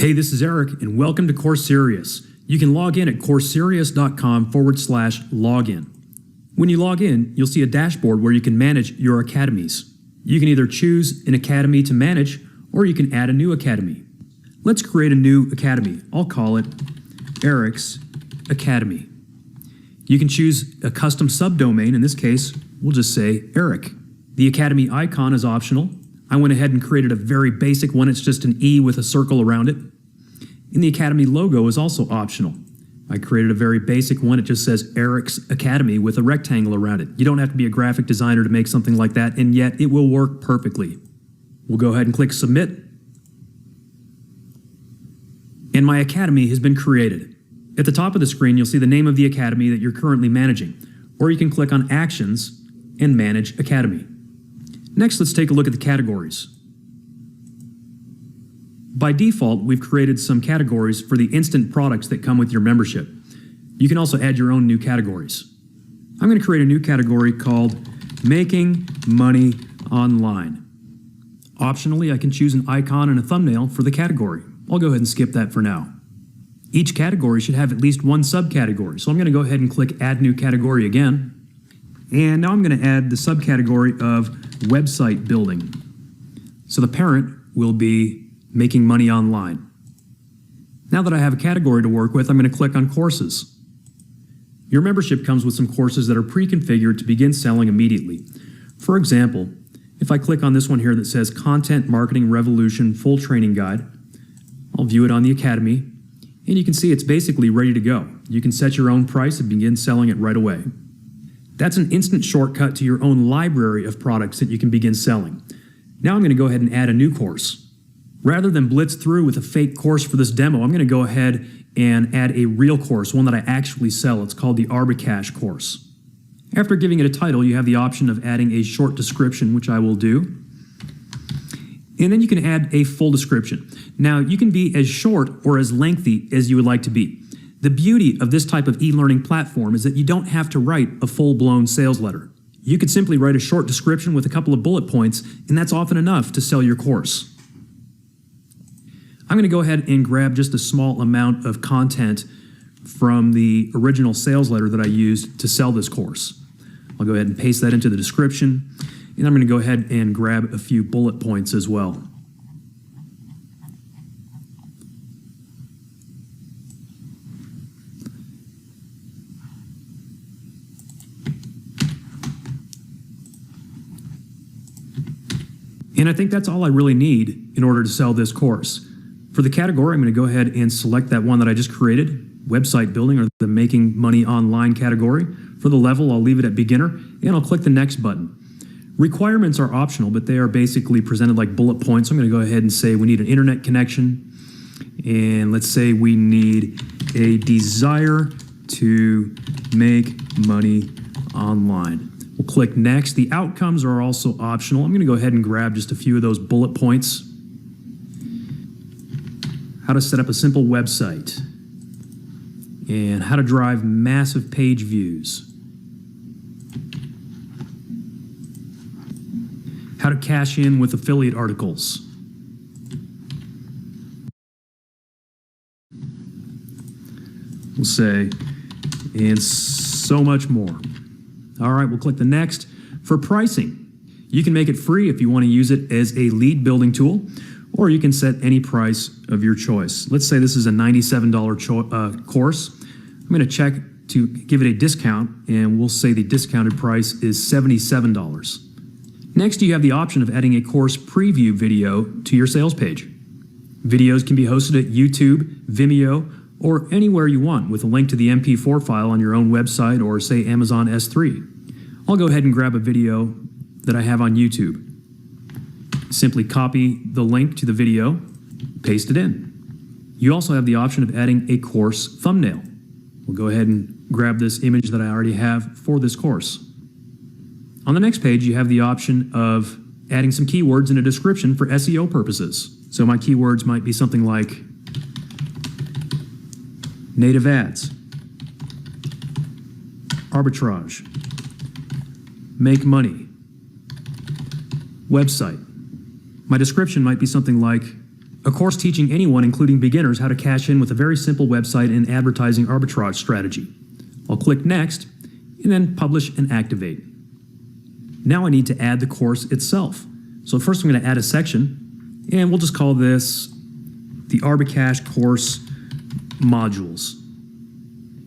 Hey, this is Eric, and welcome to Courserious. You can log in at courserious.com/login. When you log in, you'll see a dashboard where you can manage your academies. You can either choose an academy to manage, or you can add a new academy. Let's create a new academy. I'll call it Eric's Academy. You can choose a custom subdomain. In this case, we'll just say Eric. The academy icon is optional. I went ahead and created a very basic one. It's just an E with a circle around it. And the academy logo is also optional. I created a very basic one. It just says Eric's Academy with a rectangle around it. You don't have to be a graphic designer to make something like that, and yet it will work perfectly. We'll go ahead and click Submit. And my academy has been created. At the top of the screen, you'll see the name of the academy that you're currently managing, or you can click on Actions and Manage Academy. Next, let's take a look at the categories. By default, we've created some categories for the instant products that come with your membership. You can also add your own new categories. I'm going to create a new category called Making Money Online. Optionally, I can choose an icon and a thumbnail for the category. I'll go ahead and skip that for now. Each category should have at least one subcategory, so I'm going to go ahead and click Add New Category again. And now I'm going to add the subcategory of Website Building. So the parent will be Making Money Online. Now that I have a category to work with, I'm going to click on Courses. Your membership comes with some courses that are pre-configured to begin selling immediately. For example, if I click on this one here that says Content Marketing Revolution Full Training Guide, I'll view it on the Academy, and you can see it's basically ready to go. You can set your own price and begin selling it right away. That's an instant shortcut to your own library of products that you can begin selling. Now I'm going to go ahead and add a new course. Rather than blitz through with a fake course for this demo, I'm going to go ahead and add a real course, one that I actually sell. It's called the Arbicash course. After giving it a title, you have the option of adding a short description, which I will do. And then you can add a full description. Now, you can be as short or as lengthy as you would like to be. The beauty of this type of e-learning platform is that you don't have to write a full-blown sales letter. You could simply write a short description with a couple of bullet points, and that's often enough to sell your course. I'm going to go ahead and grab just a small amount of content from the original sales letter that I used to sell this course. I'll go ahead and paste that into the description, and I'm going to go ahead and grab a few bullet points as well. And I think that's all I really need in order to sell this course. For the category, I'm going to go ahead and select that one that I just created, Website Building, or the Making Money Online category. For the level, I'll leave it at Beginner, and I'll click the Next button. Requirements are optional, but they are basically presented like bullet points. I'm going to go ahead and say we need an internet connection, and let's say we need a desire to make money online. We'll click Next. The outcomes are also optional. I'm going to go ahead and grab just a few of those bullet points. How to set up a simple website, and how to drive massive page views, how to cash in with affiliate articles, we'll say, and so much more. All right, we'll click the Next. For pricing, you can make it free if you want to use it as a lead building tool, or you can set any price of your choice. Let's say this is a $97 course. I'm going to check to give it a discount, and we'll say the discounted price is $77. Next, you have the option of adding a course preview video to your sales page. Videos can be hosted at YouTube, Vimeo, or anywhere you want with a link to the MP4 file on your own website or, say, Amazon S3. I'll go ahead and grab a video that I have on YouTube. Simply copy the link to the video, paste it in. You also have the option of adding a course thumbnail. We'll go ahead and grab this image that I already have for this course. On the next page, you have the option of adding some keywords in a description for SEO purposes. So my keywords might be something like native ads, arbitrage, make money, website. My description might be something like A course teaching anyone, including beginners, how to cash in with a very simple website and advertising arbitrage strategy. I'll click Next, and then Publish and Activate. Now I need to add the course itself. So first I'm going to add a section, and we'll just call this the Arbicash course modules.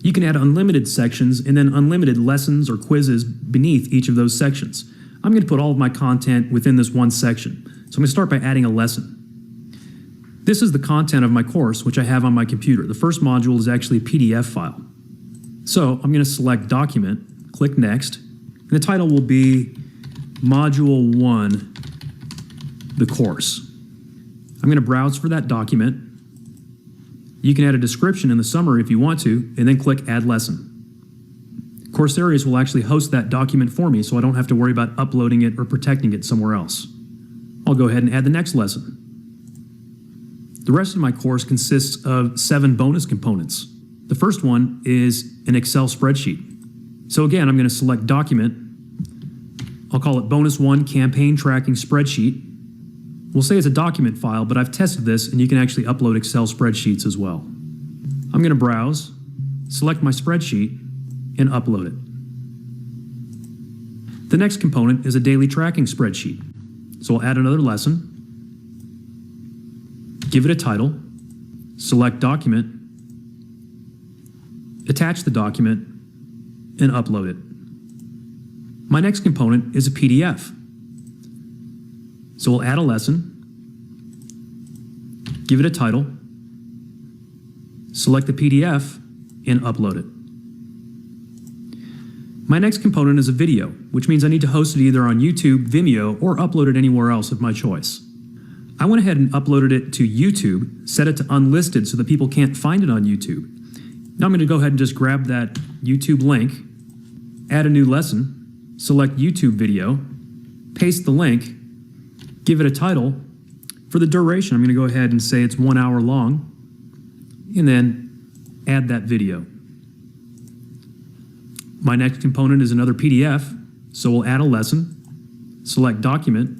You can add unlimited sections and then unlimited lessons or quizzes beneath each of those sections. I'm going to put all of my content within this one section. So I'm going to start by adding a lesson. This is the content of my course, which I have on my computer. The first module is actually a PDF file. So I'm going to select Document, click Next, and the title will be Module 1, the course. I'm going to browse for that document. You can add a description in the summary if you want to, and then click Add Lesson. Courserious will actually host that document for me, so I don't have to worry about uploading it or protecting it somewhere else. I'll go ahead and add the next lesson. The rest of my course consists of 7 bonus components. The first one is an Excel spreadsheet. So again, I'm going to select Document. I'll call it Bonus 1 Campaign Tracking Spreadsheet. We'll say it's a document file, but I've tested this and you can actually upload Excel spreadsheets as well. I'm going to browse, select my spreadsheet, and upload it. The next component is a daily tracking spreadsheet. So I'll add another lesson, give it a title, select Document, attach the document, and upload it. My next component is a PDF. So we'll add a lesson, give it a title, select the PDF, and upload it. My next component is a video, which means I need to host it either on YouTube, Vimeo, or upload it anywhere else of my choice. I went ahead and uploaded it to YouTube, set it to unlisted so that people can't find it on YouTube. Now I'm going to go ahead and just grab that YouTube link, add a new lesson, select YouTube video, paste the link, give it a title. For the duration, I'm going to go ahead and say it's 1 hour long, and then add that video. My next component is another PDF, so we'll add a lesson, select Document,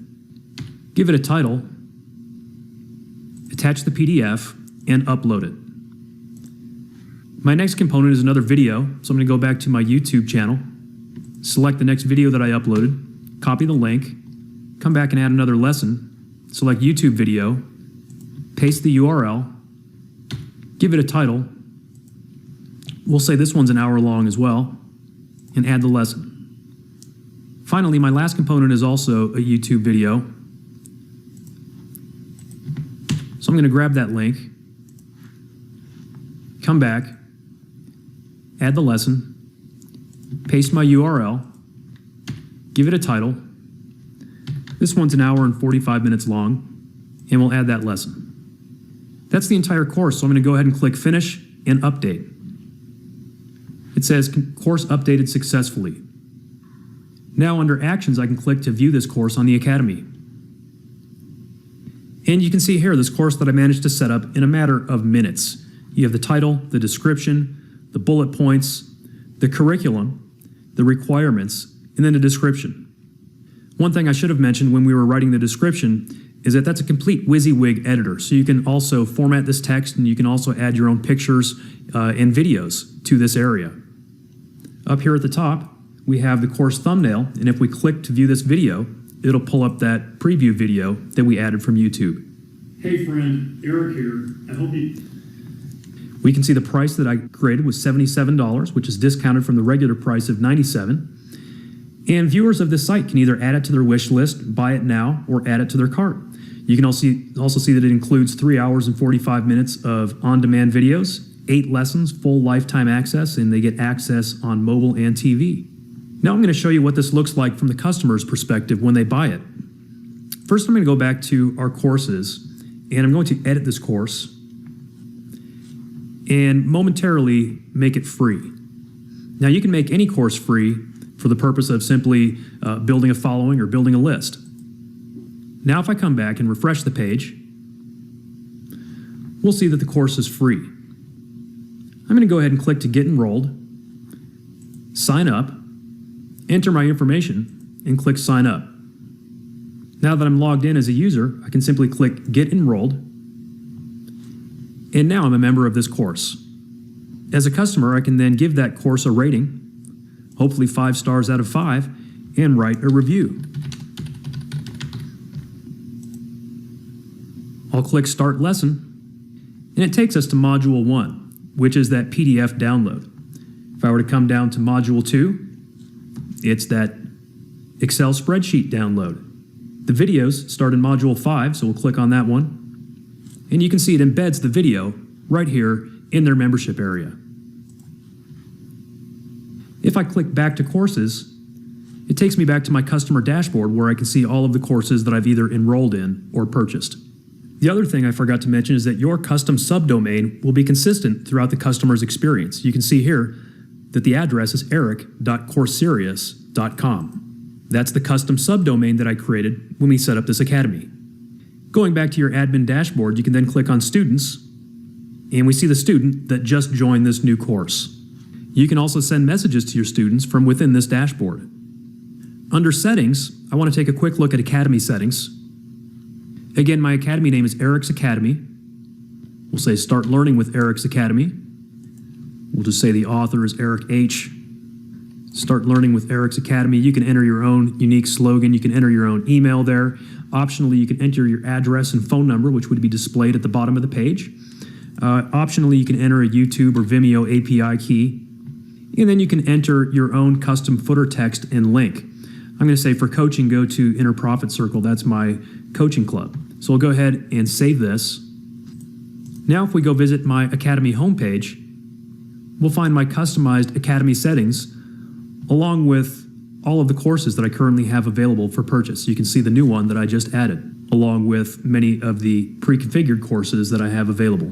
give it a title, attach the PDF, and upload it. My next component is another video, so I'm going to go back to my YouTube channel, select the next video that I uploaded, copy the link, come back and add another lesson, select YouTube video, paste the URL, give it a title. We'll say this one's 1 hour long as well, and add the lesson. Finally, my last component is also a YouTube video. So I'm going to grab that link, come back, add the lesson, paste my URL, give it a title. This one's 1 hour and 45 minutes long, and we'll add that lesson. That's the entire course, so I'm going to go ahead and click Finish and Update. It says Course Updated Successfully. Now under Actions, I can click to view this course on the Academy. And you can see here this course that I managed to set up in a matter of minutes. You have the title, the description, the bullet points, the curriculum, the requirements, and then the description. One thing I should have mentioned when we were writing the description is that that's a complete WYSIWYG editor. So you can also format this text and you can also add your own pictures and videos to this area. Up here at the top, we have the course thumbnail, and if we click to view this video, it'll pull up that preview video that we added from YouTube. Hey friend, Eric here. I hope you... We can see the price that I created was $77, which is discounted from the regular price of $97. And viewers of this site can either add it to their wish list, buy it now, or add it to their cart. You can also see that it includes 3 hours and 45 minutes of on-demand videos, 8 lessons, full lifetime access, and they get access on mobile and TV. Now I'm going to show you what this looks like from the customer's perspective when they buy it. First, I'm going to go back to our courses, and I'm going to edit this course and momentarily make it free. Now you can make any course free for the purpose of simply building a following or building a list. Now if I come back and refresh the page, we'll see that the course is free. I'm going to go ahead and click to get enrolled, sign up, enter my information, and click sign up. Now that I'm logged in as a user, I can simply click get enrolled, And now I'm a member of this course. As a customer, I can then give that course a rating, hopefully 5 stars out of 5, and write a review. I'll click Start Lesson, and it takes us to Module 1, which is that PDF download. If I were to come down to Module 2, it's that Excel spreadsheet download. The videos start in Module 5, so we'll click on that one. And you can see it embeds the video right here in their membership area. If I click back to courses, it takes me back to my customer dashboard where I can see all of the courses that I've either enrolled in or purchased. The other thing I forgot to mention is that your custom subdomain will be consistent throughout the customer's experience. You can see here that the address is eric.courserious.com. That's the custom subdomain that I created when we set up this academy. Going back to your admin dashboard, you can then click on Students, and we see the student that just joined this new course. You can also send messages to your students from within this dashboard. Under Settings, I want to take a quick look at Academy Settings. Again, my academy name is Eric's Academy. We'll say Start Learning with Eric's Academy. We'll just say the author is Eric H. Start Learning with Eric's Academy. You can enter your own unique slogan. You can enter your own email there. Optionally, you can enter your address and phone number, which would be displayed at the bottom of the page. Optionally, you can enter a YouTube or Vimeo API key. And then you can enter your own custom footer text and link. I'm going to say for coaching, go to Inner Profit Circle. That's my coaching club. So we'll go ahead and save this. Now if we go visit my Academy homepage, we'll find my customized Academy settings along with all of the courses that I currently have available for purchase. You can see the new one that I just added, along with many of the pre-configured courses that I have available.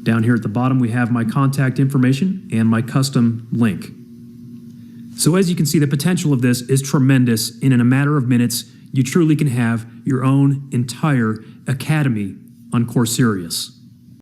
Down here at the bottom, we have my contact information and my custom link. So as you can see, the potential of this is tremendous, and in a matter of minutes, you truly can have your own entire academy on Courserious.